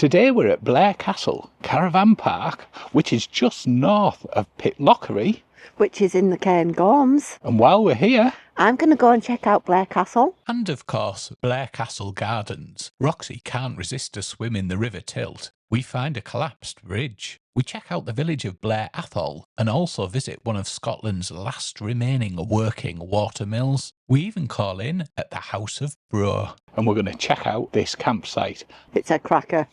Today we're at Blair Castle Caravan Park, which is just north of Pitlochry, which is in the Cairngorms. And while we're here, I'm going to go and check out Blair Castle. And of course, Blair Castle Gardens. Roxy can't resist a swim in the River Tilt. We find a collapsed bridge. We check out the village of Blair Atholl and also visit one of Scotland's last remaining working watermills. We even call in at the House of Bruar. And we're going to check out this campsite. It's a cracker.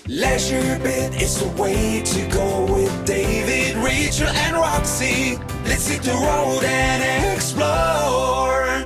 LeisureBit is the way to go with David, Rachel and Roxy. Let's hit the road and explore.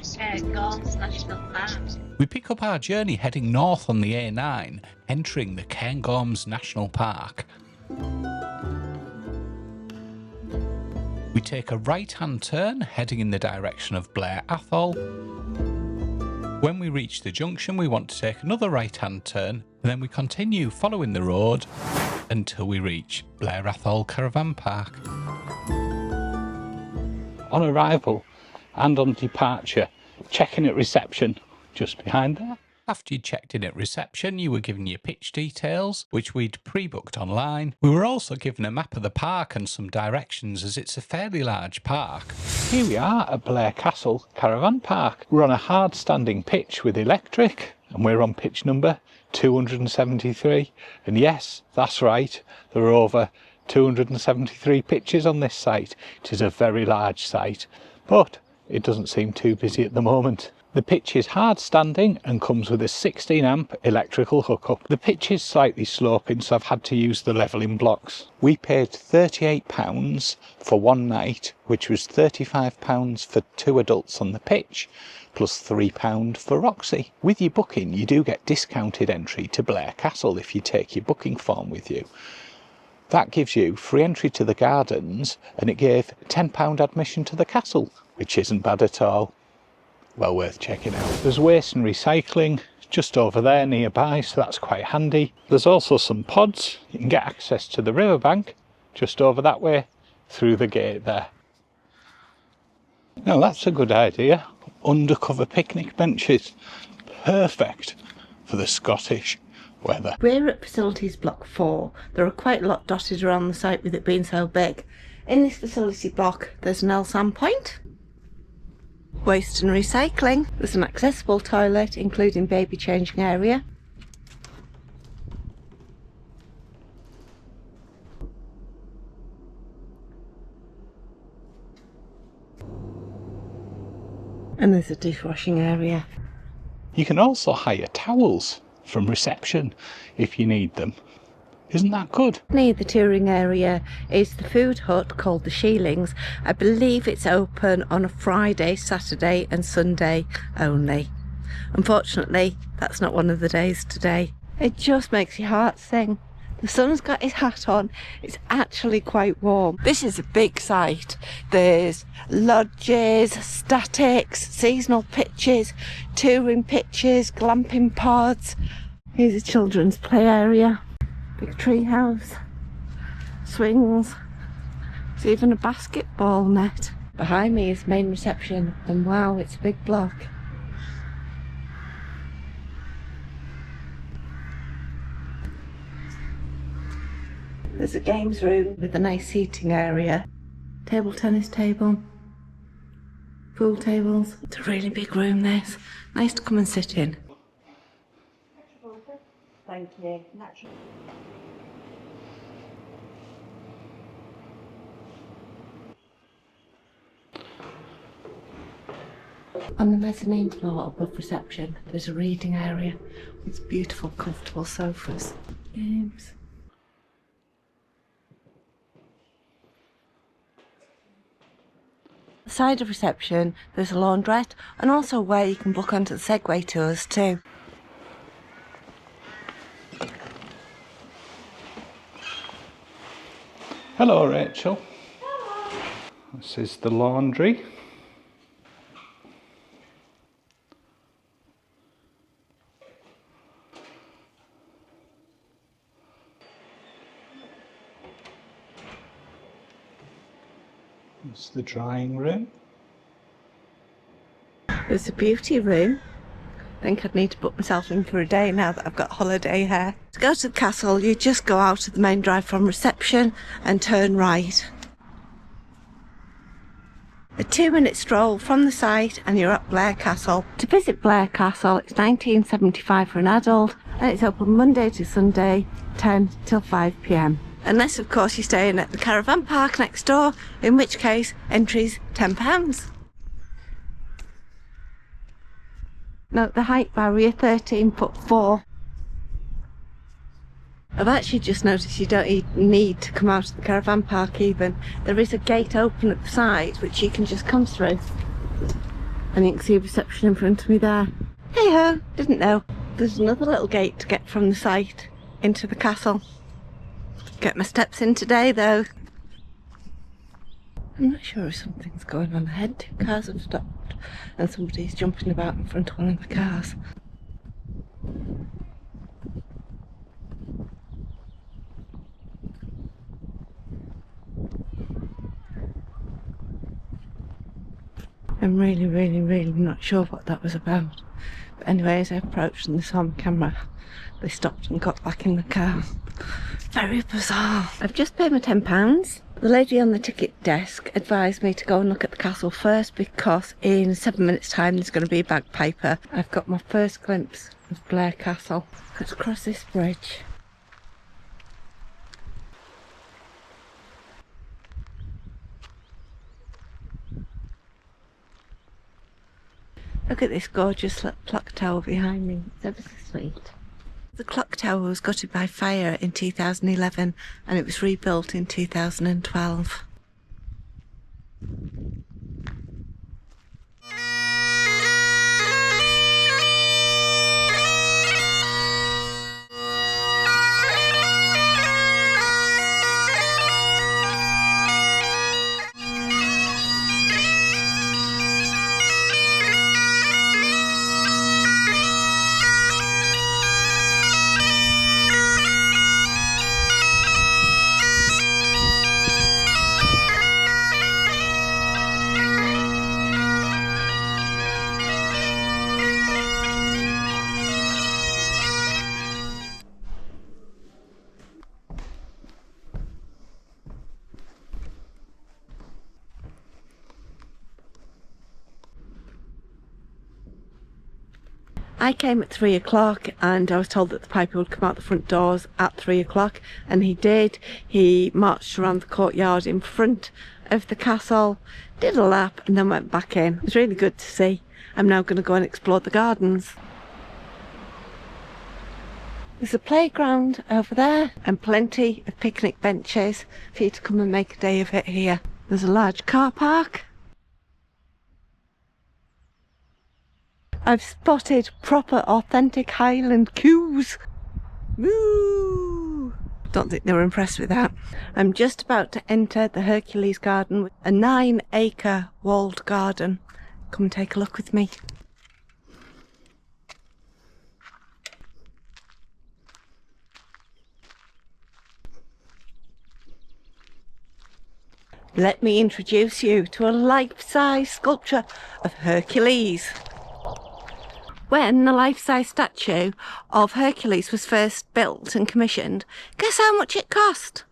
Cairngorms National Park. We pick up our journey heading north on the A9, entering the Cairngorms National Park. We take a right-hand turn heading in the direction of Blair Atholl. When we reach the junction, we want to take another right-hand turn, and then we continue following the road until we reach Blair Castle Caravan Park. On arrival and on departure, checking at reception, just behind there. After you'd checked in at reception, you were given your pitch details, which we'd pre-booked online. We were also given a map of the park and some directions, as it's a fairly large park. Here we are at Blair Castle Caravan Park. We're on a hard standing pitch with electric, and we're on pitch number 273. And yes, that's right, there are over 273 pitches on this site. It is a very large site, but it doesn't seem too busy at the moment. The pitch is hard standing and comes with a 16 amp electrical hookup. The pitch is slightly sloping, so I've had to use the levelling blocks. We paid £38 for one night, which was £35 for 2 adults on the pitch, plus £3 for Roxy. With your booking, you do get discounted entry to Blair Castle if you take your booking form with you. That gives you free entry to the gardens, and it gave £10 admission to the castle, which isn't bad at all. Well worth checking out. There's waste and recycling just over there nearby, so that's quite handy. There's also some pods. You can get access to the riverbank just over that way through the gate there. Now that's a good idea. Undercover picnic benches. Perfect for the Scottish weather. We're at Facilities Block 4. There are quite a lot dotted around the site with it being so big. In this facility block there's an LSAM point. Waste and recycling. There's an accessible toilet, including baby changing area. And there's a dishwashing area. You can also hire towels from reception if you need them. Isn't that good? Near the touring area is the food hut called the Sheelings. I believe it's open on a Friday, Saturday and Sunday only. Unfortunately, that's not one of the days today. It just makes your heart sing. The sun's got his hat on. It's actually quite warm. This is a big site. There's lodges, statics, seasonal pitches, touring pitches, glamping pods. Here's a children's play area. Big tree house, swings, there's even a basketball net. Behind me is main reception, and wow, it's a big block. There's a games room with a nice seating area, table tennis table, pool tables. It's a really big room this, nice to come and sit in. Thank you. On the mezzanine floor above reception, there's a reading area with beautiful, comfortable sofas. Games. The side of reception, there's a laundrette, and also where you can book onto the Segway tours too. Hello, Rachel. Hello. This is the laundry. It's the drying room. There's a beauty room I think I'd need to book myself in for a day now that I've got holiday hair. To go to the castle, you just go out of the main drive from reception and turn right. A 2-minute stroll from the site and you're at Blair Castle. To visit Blair Castle, it's £19.75 for an adult and it's open Monday to Sunday, 10 till 5 p.m. Unless, of course, you're staying at the caravan park next door, in which case entry's £10. Note the height barrier, 13'4". I've actually just noticed you don't need to come out of the caravan park even. There is a gate open at the side which you can just come through. And you can see a reception in front of me there. Hey ho, didn't know. There's another little gate to get from the site into the castle. Get my steps in today though. I'm not sure if something's going on ahead. 2 cars have stopped and somebody's jumping about in front of one of the cars. I'm really not sure what that was about. But anyway, as I approached and they saw my camera, they stopped and got back in the car. Very bizarre. I've just paid my £10. The lady on the ticket desk advised me to go and look at the castle first because in 7 minutes time there's going to be a bagpiper. I've got my first glimpse of Blair Castle. Let's cross this bridge. Look at this gorgeous clock tower behind me. It's ever so sweet. The clock tower was gutted by fire in 2011 and it was rebuilt in 2012. I came at 3 o'clock and I was told that the piper would come out the front doors at 3 o'clock and he did. He marched around the courtyard in front of the castle, did a lap and then went back in. It was really good to see. I'm now going to go and explore the gardens. There's a playground over there and plenty of picnic benches for you to come and make a day of it here. There's a large car park. I've spotted proper authentic Highland coos. Moo! Don't think they were impressed with that. I'm just about to enter the Hercules garden, a 9-acre walled garden. Come and take a look with me. Let me introduce you to a life-size sculpture of Hercules. When the life-size statue of Hercules was first built and commissioned, guess how much it cost?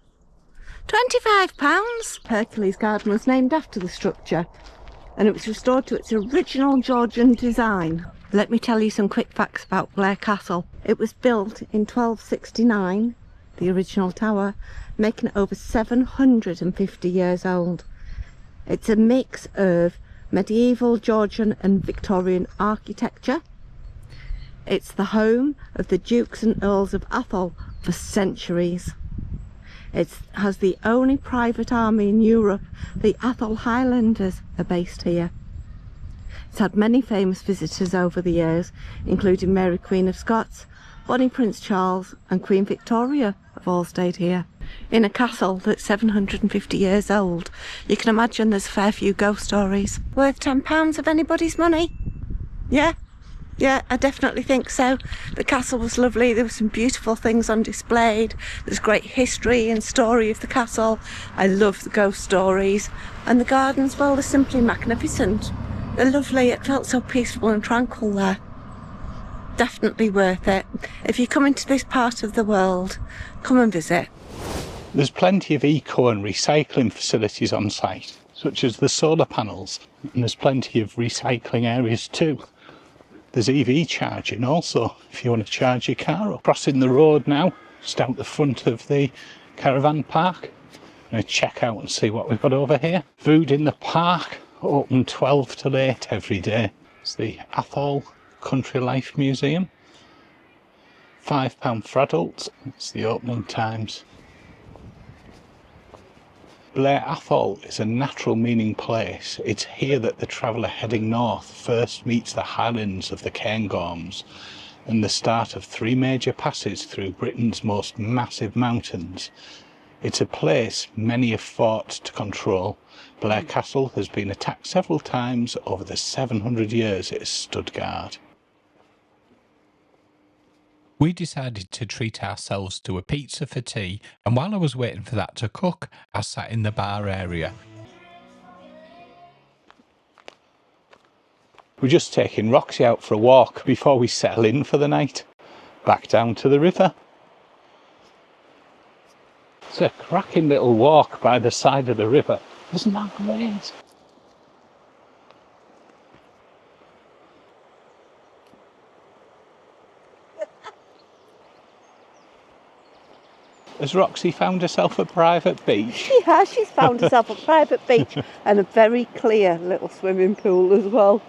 £25. Hercules Garden was named after the structure and it was restored to its original Georgian design. Let me tell you some quick facts about Blair Castle. It was built in 1269, the original tower, making it over 750 years old. It's a mix of medieval, Georgian and Victorian architecture. It's the home of the Dukes and Earls of Atholl for centuries. It has the only private army in Europe. The Atholl Highlanders are based here. It's had many famous visitors over the years, including Mary Queen of Scots, Bonnie Prince Charles and Queen Victoria have all stayed here. In a castle that's 750 years old, you can imagine there's a fair few ghost stories. Worth £10 of anybody's money? Yeah? Yeah, I definitely think so. The castle was lovely. There were some beautiful things on display. There's great history and story of the castle. I love the ghost stories. And the gardens, well, they're simply magnificent. They're lovely. It felt so peaceful and tranquil there. definitely worth it. If you come into this part of the world, come and visit. There's plenty of eco and recycling facilities on site, such as the solar panels, and there's plenty of recycling areas too. There's EV charging also, if you want to charge your car up. Crossing the road now, just out the front of the caravan park. I'm going to check out and see what we've got over here. Food in the park, open 12 till 8 every day. It's the Atholl Country Life Museum. £5 for adults, it's the opening times. Blair Atholl is a natural meaning place. It's here that the traveller heading north first meets the highlands of the Cairngorms and the start of 3 major passes through Britain's most massive mountains. It's a place many have fought to control. Blair Castle has been attacked several times over the 700 years it has stood guard. We decided to treat ourselves to a pizza for tea, and while I was waiting for that to cook, I sat in the bar area. We're just taking Roxy out for a walk before we settle in for the night. Back down to the river. It's a cracking little walk by the side of the river. Isn't that great? Has Roxy found herself a private beach? She has, she's found herself a private beach and a very clear little swimming pool as well.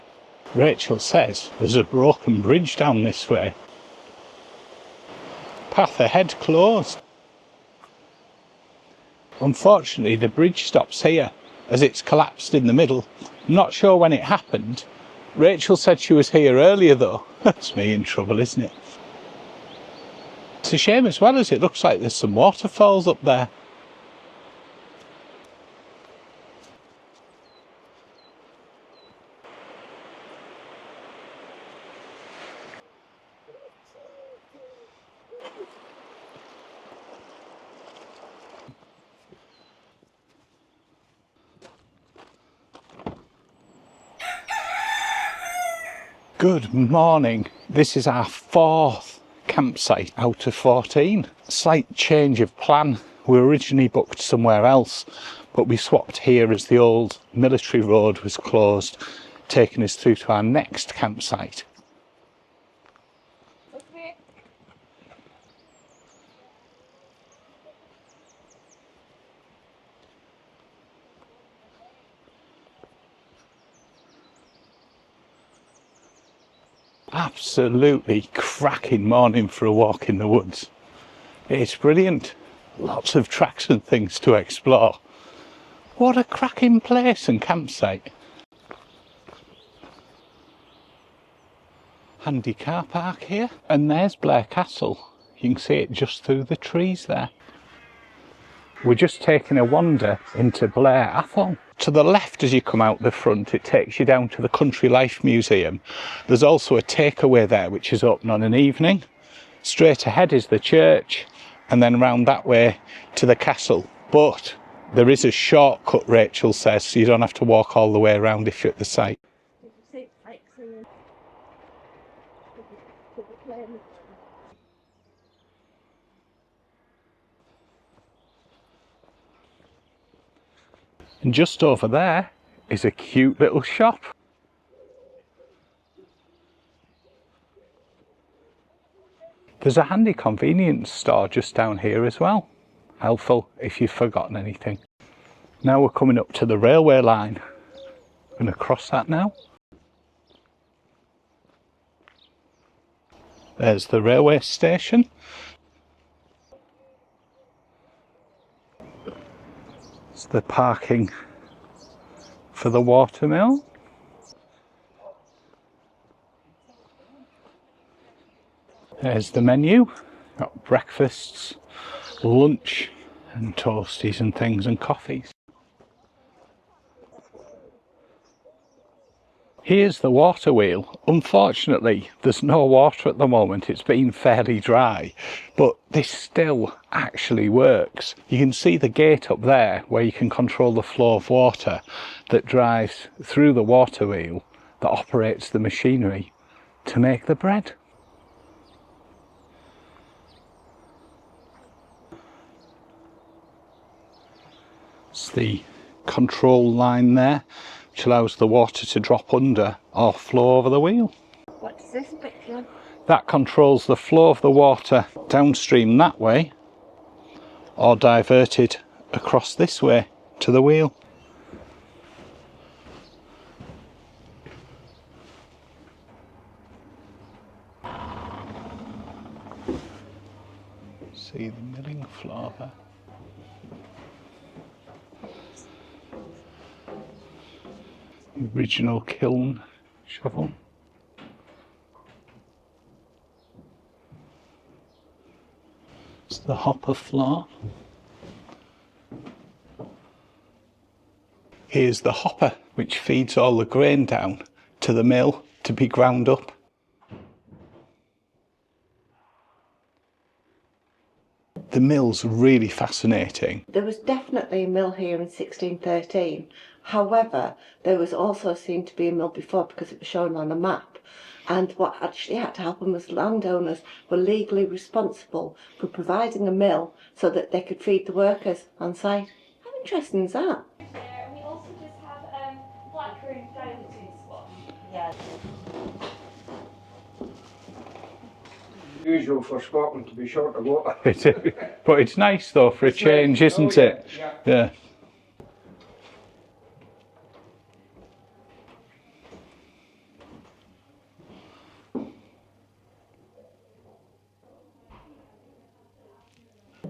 Rachel says there's a broken bridge down this way. Path ahead closed. Unfortunately, the bridge stops here as it's collapsed in the middle. I'm not sure when it happened. Rachel said she was here earlier though. That's me in trouble, isn't it? It's a shame as well, as it looks like there's some waterfalls up there. Good morning. This is our 4th campsite out of 14. Slight change of plan. We originally booked somewhere else, but we swapped here as the old military road was closed, taking us through to our next campsite. Absolutely cracking morning for a walk in the woods. It's brilliant. Lots of tracks and things to explore. What a cracking place and campsite. Handy car park here. And there's Blair Castle. You can see it just through the trees there. We're just taking a wander into Blair Atholl. To the left as you come out the front, it takes you down to the Country Life Museum. There's also a takeaway there which is open on an evening. Straight ahead is the church, and then round that way to the castle. But there is a shortcut, Rachel says, so you don't have to walk all the way around if you're at the site. And just over there is a cute little shop. There's a handy convenience store just down here as well. Helpful if you've forgotten anything. Now we're coming up to the railway line. I'm going to cross that now. There's the railway station. It's the parking for the Watermill. There's the menu. Got breakfasts, lunch and toasties and things and coffees. Here's the water wheel. Unfortunately, there's no water at the moment. It's been fairly dry, but this still actually works. You can see the gate up there where you can control the flow of water that drives through the water wheel that operates the machinery to make the bread. It's the control line there, which allows the water to drop under or flow over the wheel. What does this picture? That controls the flow of the water downstream that way, or diverted across this way to the wheel. See the milling floor there. The original kiln shovel. It's the hopper floor. Here's the hopper, which feeds all the grain down to the mill to be ground up. The mill's really fascinating. There was definitely a mill here in 1613. However, there was also seen to be a mill before because it was shown on a map. And what actually had to happen was landowners were legally responsible for providing a mill so that they could feed the workers on site. How interesting is that? And we also just have black room diabetes one. Yeah. Usual for Scotland to be short of water. But it's nice though for a change, isn't it? Yeah.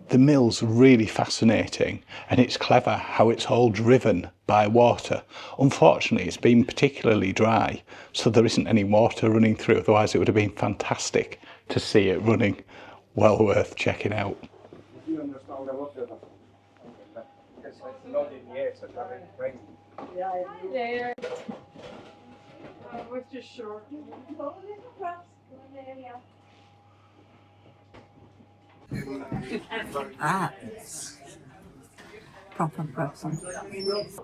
The mill's really fascinating, and it's clever how it's all driven by water. Unfortunately, it's been particularly dry, so there isn't any water running through, otherwise it would have been fantastic to see it running. Well worth checking out. Do you understand a lot of it? It's not in yet, it's very Hi there. We're just short. That's proper person.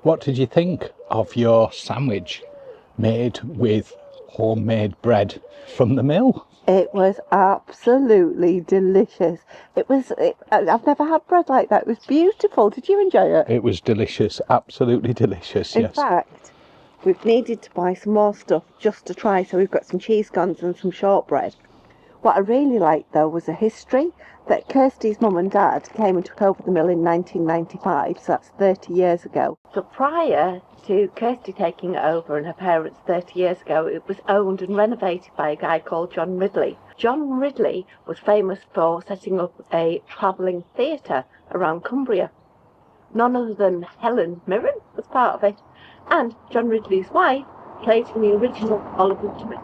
What did you think of your sandwich made with homemade bread from the mill? It was absolutely delicious. I've never had bread like that. It was beautiful. Did you enjoy it? It was delicious, absolutely delicious, In yes. fact, we've needed to buy some more stuff just to try. So we've got some cheese scones and some shortbread. What I really liked though was the history that Kirsty's mum and dad came and took over the mill in 1995, so that's 30 years ago. So prior to Kirsty taking it over and her parents 30 years ago, it was owned and renovated by a guy called John Ridley. John Ridley was famous for setting up a travelling theatre around Cumbria. None other than Helen Mirren was part of it, and John Ridley's wife played in the original Oliver Twist.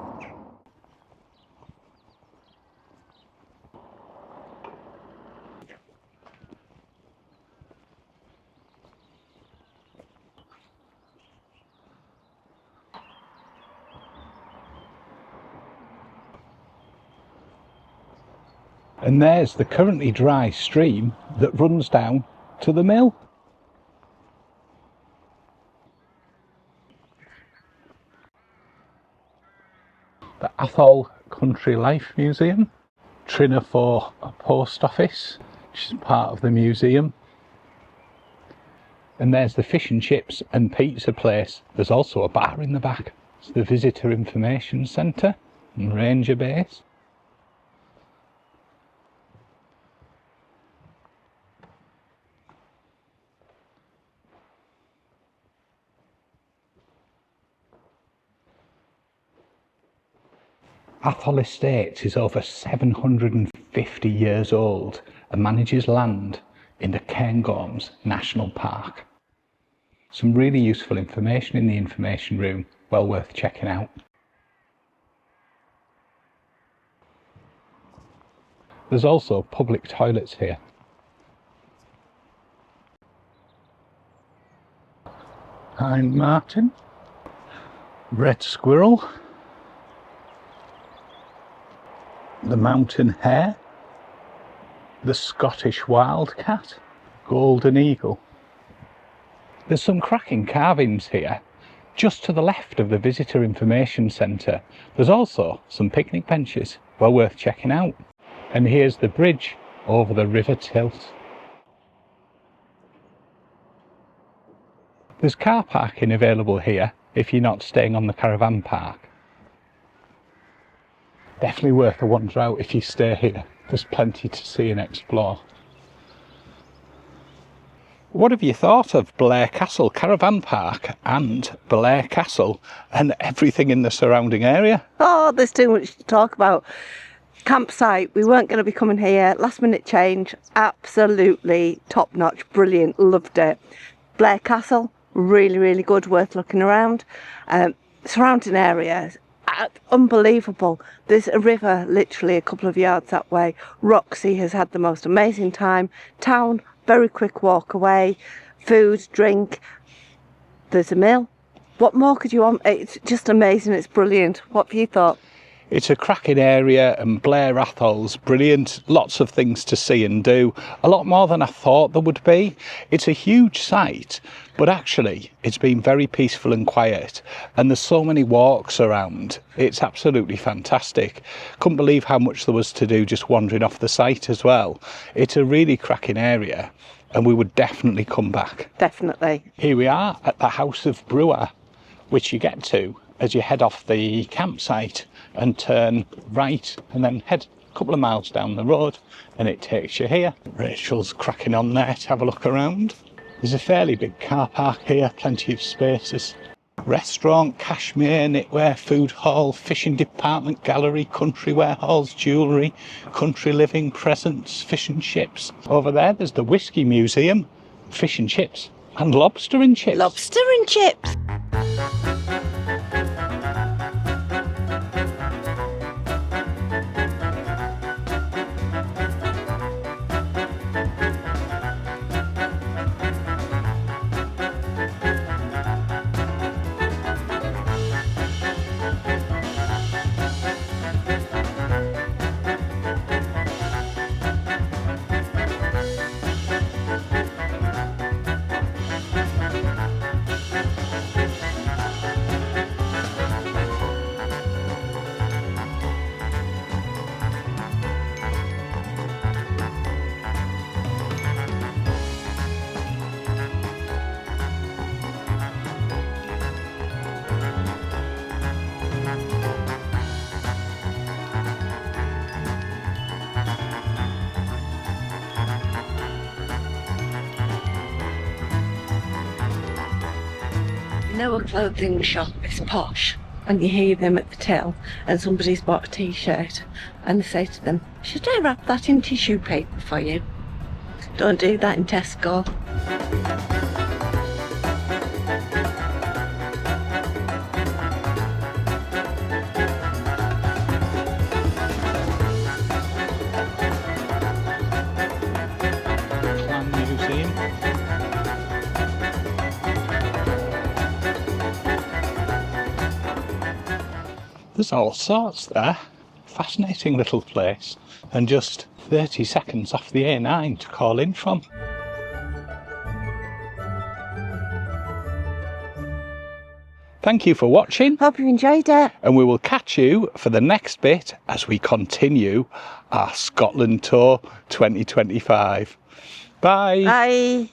And there's the currently dry stream that runs down to the mill. The Atholl Country Life Museum, Trinafore Post Office, which is part of the museum. And there's the fish and chips and pizza place. There's also a bar in the back. It's the Visitor Information Centre and Ranger Base. Atholl Estates is over 750 years old and manages land in the Cairngorms National Park. Some really useful information in the information room, well worth checking out. There's also public toilets here. Hind martin, red squirrel, the mountain hare, the Scottish wildcat, golden eagle. There's some cracking carvings here, just to the left of the Visitor Information Centre. There's also some picnic benches, well worth checking out. And here's the bridge over the River Tilt. There's car parking available here if you're not staying on the caravan park. Definitely worth a wander out if you stay here. There's plenty to see and explore. What have you thought of Blair Castle Caravan Park and Blair Castle and everything in the surrounding area? Oh, there's too much to talk about. Campsite, we weren't going to be coming here. Last minute change, absolutely top notch, brilliant, loved it. Blair Castle, really, really good, worth looking around. Surrounding areas, unbelievable. There's a river literally a couple of yards that way. Roxy has had the most amazing time. Town, very quick walk away. Food, drink. There's a mill. What more could you want? It's just amazing. It's brilliant. What have you thought? It's a cracking area, and Blair Atholl's brilliant. Lots of things to see and do. A lot more than I thought there would be. It's a huge site, but actually it's been very peaceful and quiet, and there's so many walks around. It's absolutely fantastic. Couldn't believe how much there was to do just wandering off the site as well. It's a really cracking area, and we would definitely come back. Definitely. Here we are at the house of Bruar, which you get to as you head off the campsite and turn right and then head a couple of miles down the road and it takes you here. Rachel's cracking on there to have a look around. There's a fairly big car park here, plenty of spaces. Restaurant, cashmere, knitwear, food hall, fishing department, gallery, country warehouses, jewellery, country living, presents, fish and chips. Over there's the whiskey museum, fish and chips, and lobster and chips. Lobster and chips. You know a clothing shop is posh and you hear them at the till and somebody's bought a t-shirt and they say to them, should I wrap that in tissue paper for you? Don't do that in Tesco. There's all sorts there. Fascinating little place, and just 30 seconds off the A9 to call in from. Thank you for watching. Hope you enjoyed it. And we will catch you for the next bit as we continue our Scotland Tour 2025. Bye. Bye.